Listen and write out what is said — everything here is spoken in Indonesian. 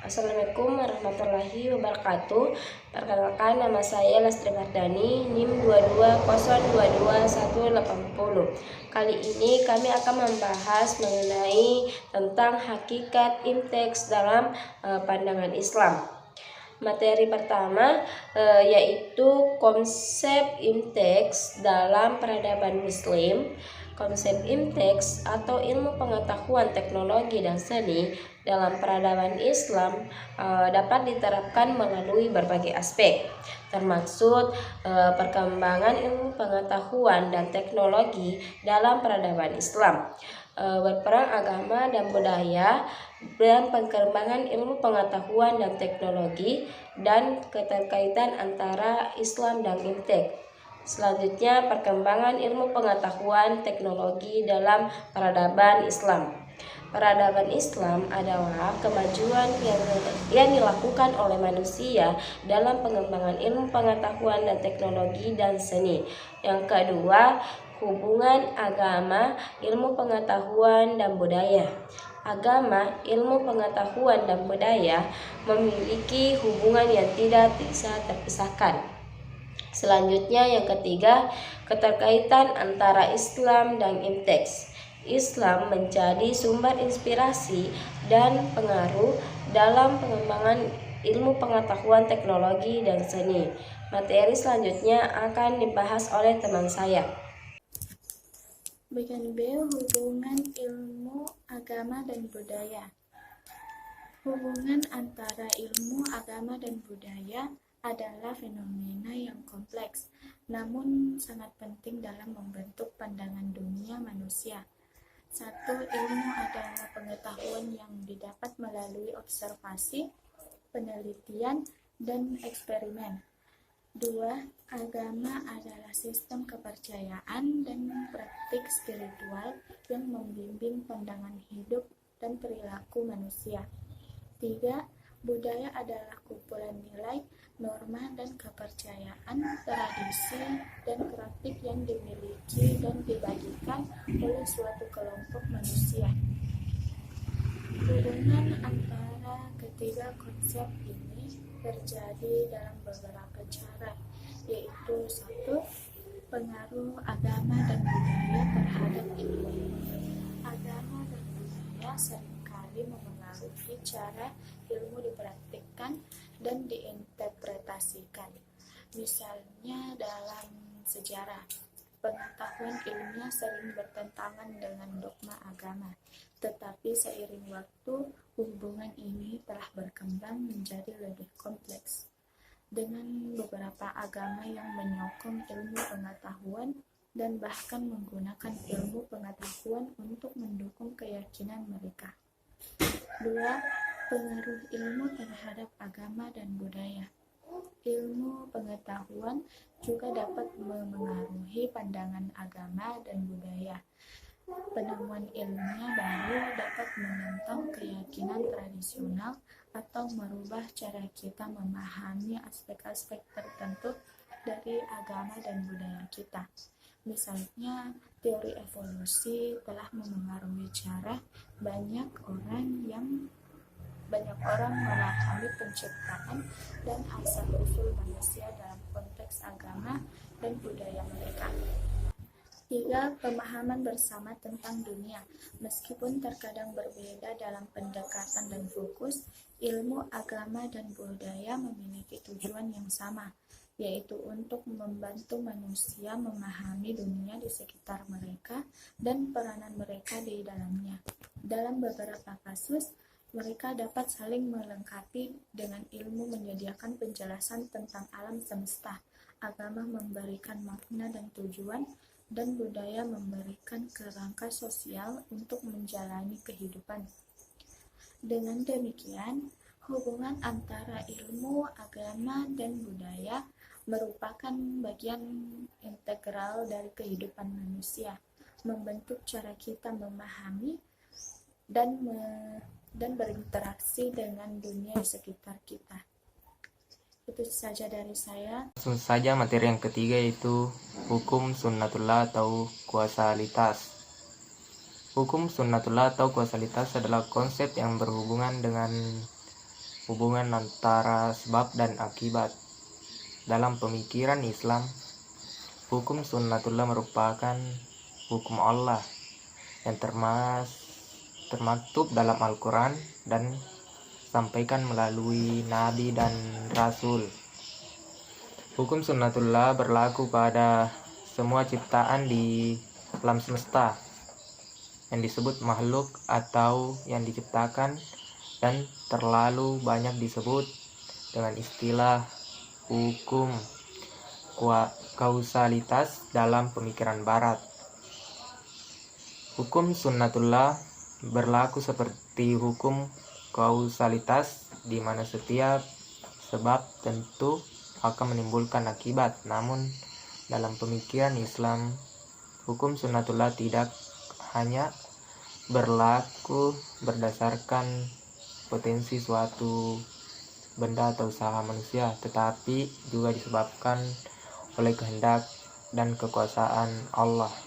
Assalamualaikum warahmatullahi wabarakatuh. Perkenalkan, nama saya Lastri Mardani, NIM 220228180. Kali ini kami akan membahas mengenai tentang hakikat imteks dalam pandangan Islam. Materi pertama yaitu konsep imteks dalam peradaban Muslim. Konsep imteks atau ilmu pengetahuan teknologi dan seni dalam peradaban Islam dapat diterapkan melalui berbagai aspek, termasuk perkembangan ilmu pengetahuan dan teknologi dalam peradaban Islam, berperang agama dan budaya, dan perkembangan ilmu pengetahuan dan teknologi, dan keterkaitan antara Islam dan imteks. Selanjutnya, perkembangan ilmu pengetahuan teknologi dalam peradaban Islam. Peradaban Islam adalah kemajuan yang dilakukan oleh manusia dalam pengembangan ilmu pengetahuan dan teknologi dan seni. Yang kedua, hubungan agama, ilmu pengetahuan dan budaya. Agama, ilmu pengetahuan dan budaya memiliki hubungan yang tidak bisa terpisahkan. Selanjutnya, yang ketiga, keterkaitan antara Islam dan imteks. Islam menjadi sumber inspirasi dan pengaruh dalam pengembangan ilmu pengetahuan teknologi dan seni. Materi selanjutnya akan dibahas oleh teman saya. Bagian B, hubungan ilmu, agama, dan budaya. Hubungan antara ilmu, agama, dan budaya adalah fenomena yang kompleks, namun sangat penting dalam membentuk pandangan dunia manusia. 1. Ilmu adalah pengetahuan yang didapat melalui observasi, penelitian, dan eksperimen. 2. Agama adalah sistem kepercayaan dan praktik spiritual yang membimbing pandangan hidup dan perilaku manusia. 3. Budaya adalah kumpulan nilai, norma, dan kepercayaan, tradisi, dan praktik yang dimiliki dan dibagikan oleh suatu kelompok manusia. Hubungan antara ketiga konsep ini terjadi dalam beberapa cara, yaitu 1. Pengaruh agama dan budaya terhadap ilmu. Agama dan budaya seringkali memengaruhi cara ilmu dipraktikkan dan diinterpretasikan. Misalnya dalam sejarah, pengetahuan ilmiah sering bertentangan dengan dogma agama, tetapi seiring waktu, hubungan ini telah berkembang menjadi lebih kompleks, dengan beberapa agama yang menyokong ilmu pengetahuan dan bahkan menggunakan ilmu pengetahuan untuk mendukung keyakinan mereka. 2. Pengaruh ilmu terhadap agama dan budaya. Ilmu pengetahuan juga dapat memengaruhi pandangan agama dan budaya. Penemuan ilmiah baru dapat menentang keyakinan tradisional atau merubah cara kita memahami aspek-aspek tertentu dari agama dan budaya kita. Misalnya, teori evolusi telah memengaruhi cara banyak orang memahami penciptaan dan asal-usul manusia dalam konteks agama dan budaya mereka. 3. Pemahaman bersama tentang dunia. Meskipun terkadang berbeda dalam pendekatan dan fokus, ilmu, agama, dan budaya memiliki tujuan yang sama, yaitu untuk membantu manusia memahami dunia di sekitar mereka dan peranan mereka di dalamnya. Dalam beberapa kasus, mereka dapat saling melengkapi dengan ilmu menyediakan penjelasan tentang alam semesta, agama memberikan makna dan tujuan, dan budaya memberikan kerangka sosial untuk menjalani kehidupan. Dengan demikian, hubungan antara ilmu, agama, dan budaya merupakan bagian integral dari kehidupan manusia, membentuk cara kita memahami dan berinteraksi dengan dunia di sekitar kita. Itu saja dari saya. Langsung saja materi yang ketiga, yaitu hukum sunnatullah atau kuasalitas. Hukum sunnatullah atau kuasalitas adalah konsep yang berhubungan dengan hubungan antara sebab dan akibat. Dalam pemikiran Islam, hukum sunnatullah merupakan hukum Allah yang termaktub dalam Al-Quran dan sampaikan melalui Nabi dan Rasul. Hukum sunnatullah berlaku pada semua ciptaan di alam semesta yang disebut makhluk atau yang diciptakan, dan terlalu banyak disebut dengan istilah hukum kausalitas dalam pemikiran barat. Hukum sunnatullah berlaku seperti hukum kausalitas, di mana setiap sebab tentu akan menimbulkan akibat. Namun dalam pemikiran Islam, hukum sunnatullah tidak hanya berlaku berdasarkan potensi suatu benda atau usaha manusia, tetapi juga disebabkan oleh kehendak dan kekuasaan Allah.